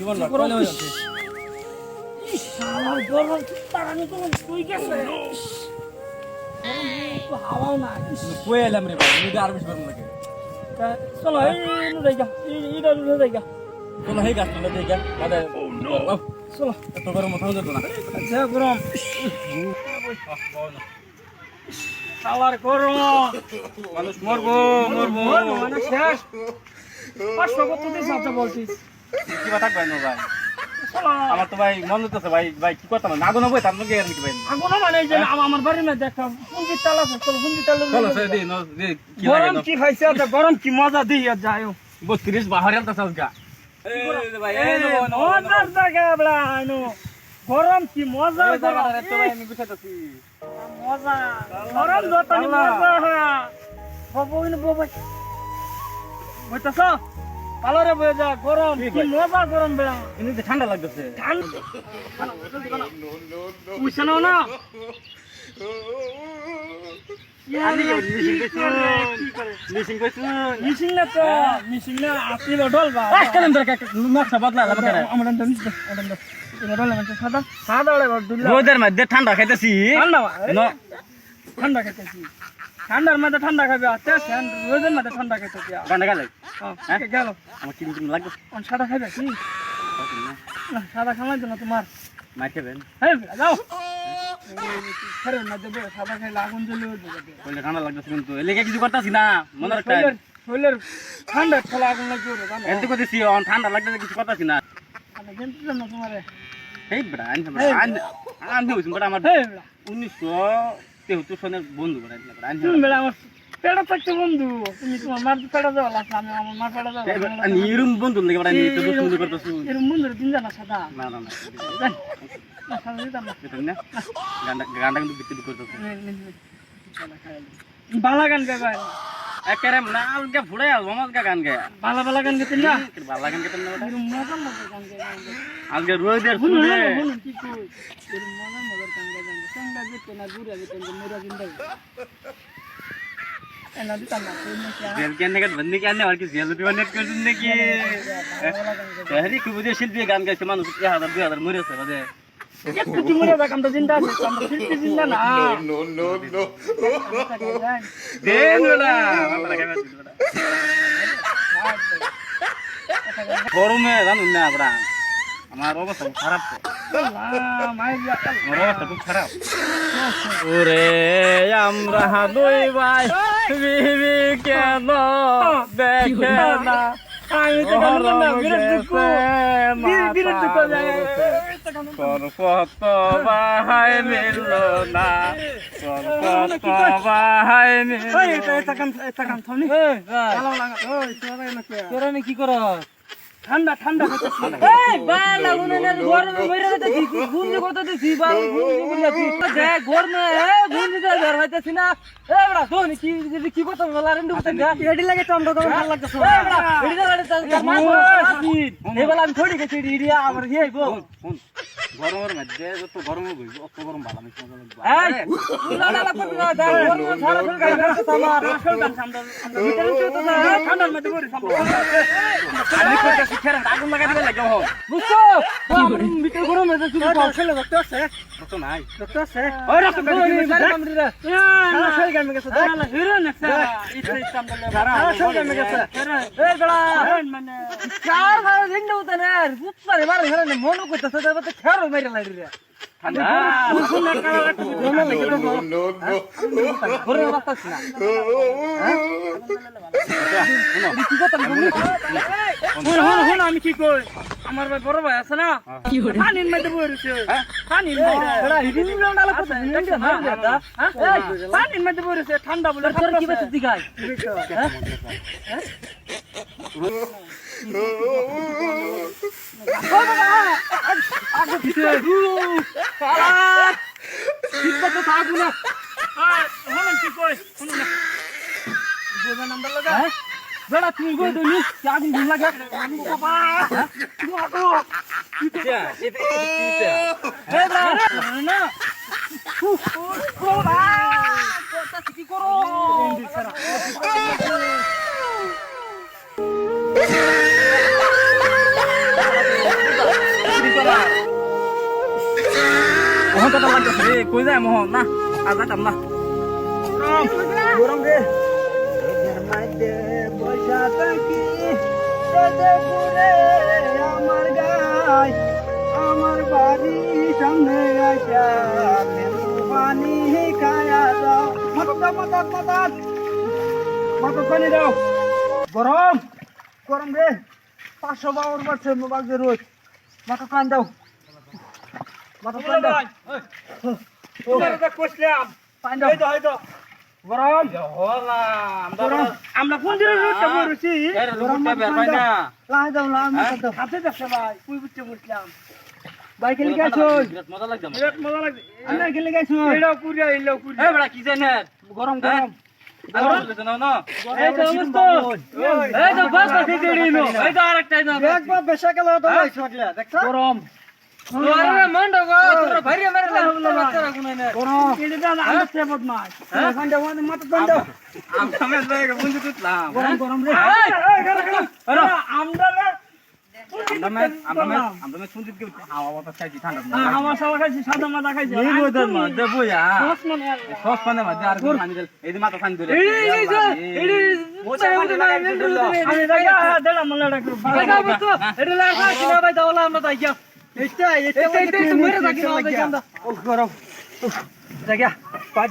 জীবন না কইলে হয়ে যাচ্ছে আমার গরম তারানি কোন তুই গেছে তো হাওয়াও না কই এলাম রে ভাই আমি আর বেশি গরম লাগে চলো এই জায়গা এইটা জায়গা চলো হে গাছ তুলে দেখা বাদে চলো এত গরম মাথা যেত না আচ্ছা গরম শালার গরম মানুষ মরবো মানে শেষ 500 কত দিস আচ্ছা বলছিস কি কথা কই না ভাই আমার তো ভাই মন হইতেছে ভাই ভাই কি কথা না আগুন হবে তার লগে আর কি ভাই আগুন মানে যে আমার বাড়ির মধ্যে একটা পুঞ্জি তাল আছে চলো পুঞ্জি তাল চলো সে দি নো কি লাগে গরম কি খাইছে আচ্ছা গরম কি মজা দিই আর যাও 32 বাহারে আলতা সালগা এই ভাই এই মজার জায়গা বলা আইনো গরম কি মজা জায়গা রে তো ভাই আমি বুঝাইতাছি মজা গরম যতনি মজা বাবুইন বাবা বইতাছ পালরে বয়ে যা গরম কি মজা গরম বেড়া এমনিতে ঠান্ডা লাগতেছে ঠান্ডা বুঝছানো না মিশিং না তো মিশিং না আসিল ডলবা কেন নকশা বদলা যাবে কেন আমার এটা নিস এটা ডলে মানে সাদা সাদা ওরে দুল্লা রোদের মধ্যে ঠান্ডা খাইতেছি ঠান্ডা খাইতেছি ঠান্ডার মধ্যে ঠান্ডা খাবে আচ্ছা রোদের মধ্যে ঠান্ডা খাইতেছি গান্ডা গেলে হ্যাঁ গেল আমার কিরম কিরম লাগবে সাদা খাবে কি না সাদা খাওয়াই তো না তোমার মার খাবেন হ্যাঁ যাও খেরে না দেবো সাদা খাইলে আগুন জ্বলে উঠবে কইলে ঠান্ডা লাগতেছে কিন্তু এলাকা কিছু করতেছি না মনে রাখতে শরীরের ঠান্ডা খেলা আগুন লাগবে ওরে জানো এত করতেছি ঠান্ডা লাগতেছে কিছু করতেছি না আমি জানতে না তোমারে এই বড়া আনতে হইছে বড়া আমার 1973 সনের বন্ধু বড়া তুমি বেলা আমার পেড়া থাকতে বন্ধু তুমি তোমার মার পেড়া যাওয়া লাগছে আমি আমার মার পেড়া যাওয়া আমি এরম বন্ধু লাগে বড়া আমি তো সুন্দর করতেছি এরম বন্ধুর দিন জানা সাদা না না না সাদা দিতাম না এটা না গান্ডা কিন্তু বিক্রি করতেছি বালা গান গাইবা একেরে না আলগা ফুড়ে মমজগা গান গে বালা বালা গান গেতেন না বালা গান কেতন না এরম মজা মজা গান গাইবা আলগা রোদের ফুড়ে কি কই এরম মজা মজা গান গাইবা সঙ্গা যেতে না দূরে যেতে মোরা জিন্দা এনা দিতাম না जेल के अंदर बंदी के अंदर और की जेल भी बने कर देने की शहरी की वजह शिल्पी गान का सामान उसके 1000 2000 मरे से बदे একটু কি মরে যাক আমরা জিন্দা আছি আমরা শিল্পী জিন্দা না no, no, no. देन बड़ा मला काय माहिती बड़ा গরমে জানুন না বড়া আমার অবস্থা খারাপ তো আমার অবস্থা খুব খারাপ ওরে আমরা দুই ভাই বিবি কেন দেখে না আমি তো জানি না বিরক্ত কো যায় কত ভাই মিলল না কত ভাই মিলল ওই এটা কাম থামনি ভালো লাগা ওই তোরা না কি করো ঠান্ডা ঠান্ডা হচ্ছে এই বালা উনে গরমে মরে যাচ্ছে গুঞ্জি করতেছি বাল গুঞ্জি করতেছি যে গরমে গুঞ্জি দে বের হইতেছি না এ বড়া কোন কি করতে বলা রে ndukte গা এডি লাগে চন্দ্র তো ভালো লাগতেছে এ বড়া এডি লাগে চল মা এই বেলা আমি থোড়ি গেছি ইডিয়া আমার হে গো গরমের মধ্যে যত গরম হইব অত গরম ভালো আমি কোন এই উলালা করবি না দা গরম সারা ফুল গাই করতে আমার আসল গান সামনে আমরা ভিতরে তো ঠান্ডার মধ্যে পড়ি সামনে আমি কইতাছি খেরা আগুন লাগা দিবে লাগে হন বুঝছো ভিতরে গরম হয়ে যাচ্ছে তুমি খেলে দেখতে আছে কত নাই দেখতে আছে ওই রাখ না সেই গান গেছে না হিরো না ইচ্ছে ইচ্ছাম বলে সেই গান গেছে এই বড়া মানে চার ভাই দিন উঠে না বুঝছারে মারে ঘরে না মন কইতাছে তবে খেরো মেরে লাগি রে ঠান্ডা শুন না কালা লাগছে জমা লাগে তো No, no. ঘরে রাখতাছ না কি কথা বলি হন আমি কি কই আমার ভাই বড় ভাই আছে না কি করে পানির মধ্যে বইরছে পানির মধ্যে বড়া হিডিন লাগালা কথা ইন্ডিয়া মার দেতা পানির মধ্যে বইরছে ঠান্ডা বলে তোর কি বেশি দিগাই আগে পিছে ঠিক তো থাকু না হন কি কই শুনো না বোঝা নাম্বার লাগা বড়া তুই গো দনি আগুন গুন লাগা আমি বাবা গো এটা এটা হে বড়া না বাবা কথা কি করো মোহন কথা লাগতেছে রে কই যায় মোহন না আর যাইতাম না গরম রে এদের মাঝে বসা থাকি রোদে পুরে আমার গায় আমার বাড়ি সামনে আইসা লেবু পানি খায়া দাও মাথা পানি দাও গরম গরম রে 500 বাউর বাড়ছে মোবাইল যে রোজ মাথা পানি দাও মাথা পানি দাও কইছিলাম পানি দাও এই তো গরম আমরা কোন দিনে রোজটা বলছি গরমটা বের হয় না লাই দাও হাতে দেখছে ভাই কই বুঝতে বলছিলাম ভাই খেলে গেছো মজা লাগছে বিরাট মজা লাগছে আমরা খেলে গেছো এটাও কুড়িয়া এলাও কুড়িয়া এই বড়া কি জানে গরম গরম এই তো অবস্থা এই তো বাস আছে দেড়িনো এই তো আরেকটা না একবার বেশা গেল তো ভাই ছটলা দেখছ গরম আরে মন্ড গো তোর ভাইরে মারলে হলো বাচ্চারা গুনে না গরম এটা না আনতে বদমাশ ফান্ডা ওয়ান মাথা ফান্ডা আম সামনে লাগে বন্ধু তুতলাম গরম গরম রে আরে আমরা আমরা সুন্দর কি হাওয়া বাতাস খাইছি ঠান্ডা আমার সবাই খাইছি সাদা মাথা খাইছি এই বদন মা দেবো ইয়া দশ মনে সস পানে মধ্যে আর পানি দিল এই যে মাথা পানি দিল আমি দেখা দেলা মনে রাখো দেখা বস্তু এটা লাগা কি না ভাই দাওলা আমরা তাই গিয়া এটা মেরে থাকি না আমরা গরম দেখা পাঁচ